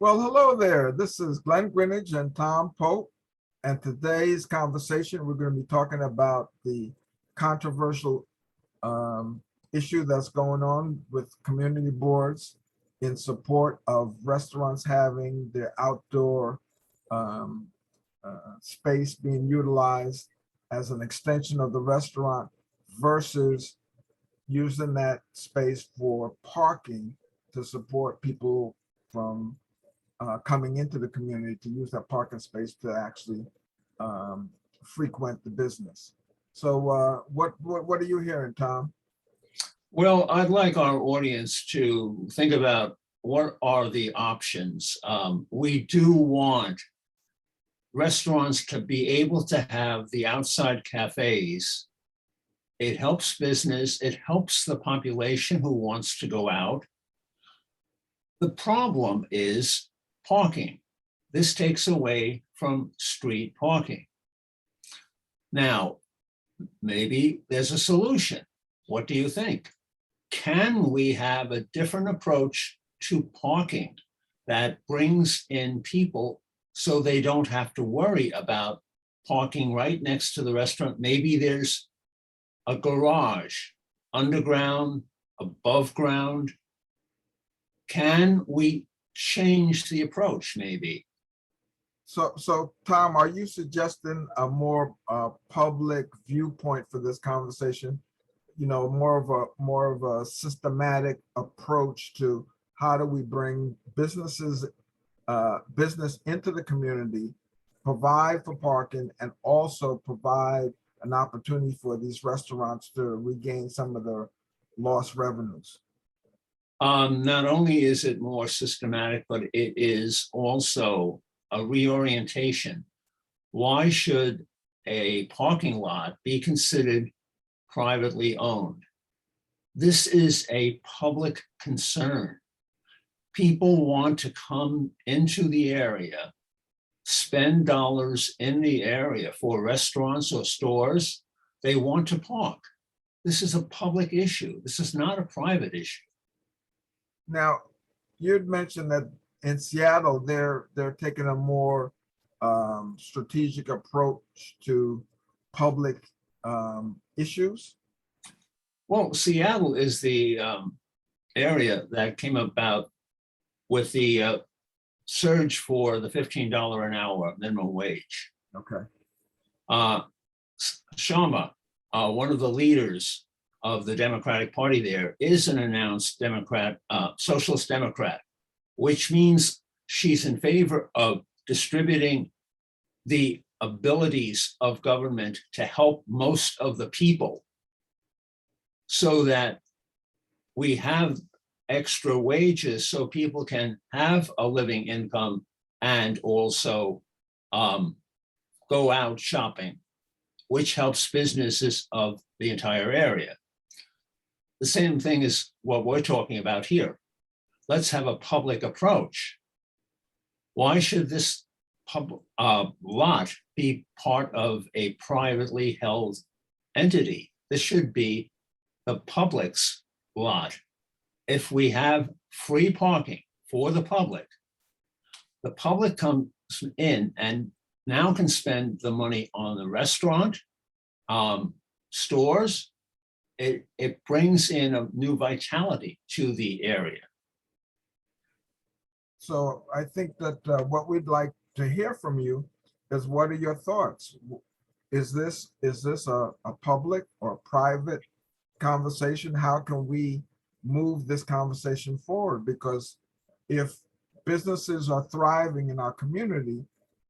Well, hello there. This is Glenn Greenidge and Tom Pope. And today's conversation, we're going to be talking about the controversial issue that's going on with community boards in support of restaurants having their outdoor space being utilized as an extension of the restaurant versus using that space for parking to support people from coming into the community to use that parking space to actually frequent the business. So what are you hearing, Tom? Well, I'd like our audience to think about what are the options. We do want restaurants to be able to have the outside cafes. It helps business, it helps the population who wants to go out. The problem is parking. This takes away from street parking. Now, maybe there's a solution. What do you think? Can we have a different approach to parking that brings in people so they don't have to worry about parking right next to the restaurant? Maybe there's a garage, underground, above ground. Can we change the approach maybe? So Tom, are you suggesting a more public viewpoint for this conversation? You know, more of a systematic approach to how do we bring business into the community, provide for parking, and also provide an opportunity for these restaurants to regain some of their lost revenues? Not only is it more systematic, but it is also a reorientation. Why should a parking lot be considered privately owned? This is a public concern. People want to come into the area, spend dollars in the area for restaurants or stores. They want to park. This is a public issue. This is not a private issue. Now, you'd mentioned that in Seattle, they're taking a more strategic approach to public issues. Well, Seattle is the area that came about with the surge for the $15 an hour minimum wage. Okay. Sharma, one of the leaders of the Democratic Party there, is an announced Democrat, Socialist Democrat, which means she's in favor of distributing the abilities of government to help most of the people so that we have extra wages so people can have a living income and also go out shopping, which helps businesses of the entire area. The same thing is what we're talking about here. Let's have a public approach. Why should this lot be part of a privately held entity? This should be the public's lot. If we have free parking for the public comes in and now can spend the money on the restaurant, stores. It brings in a new vitality to the area. So I think that what we'd like to hear from you is, what are your thoughts? Is this a public or private conversation? How can we move this conversation forward? Because if businesses are thriving in our community,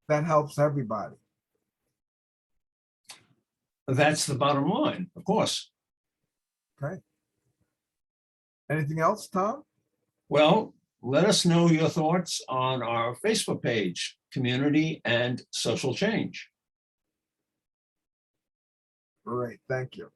that helps everybody. That's the bottom line, of course. Okay. Anything else, Tom? Well, let us know your thoughts on our Facebook page, Community and Social Change. Great, thank you.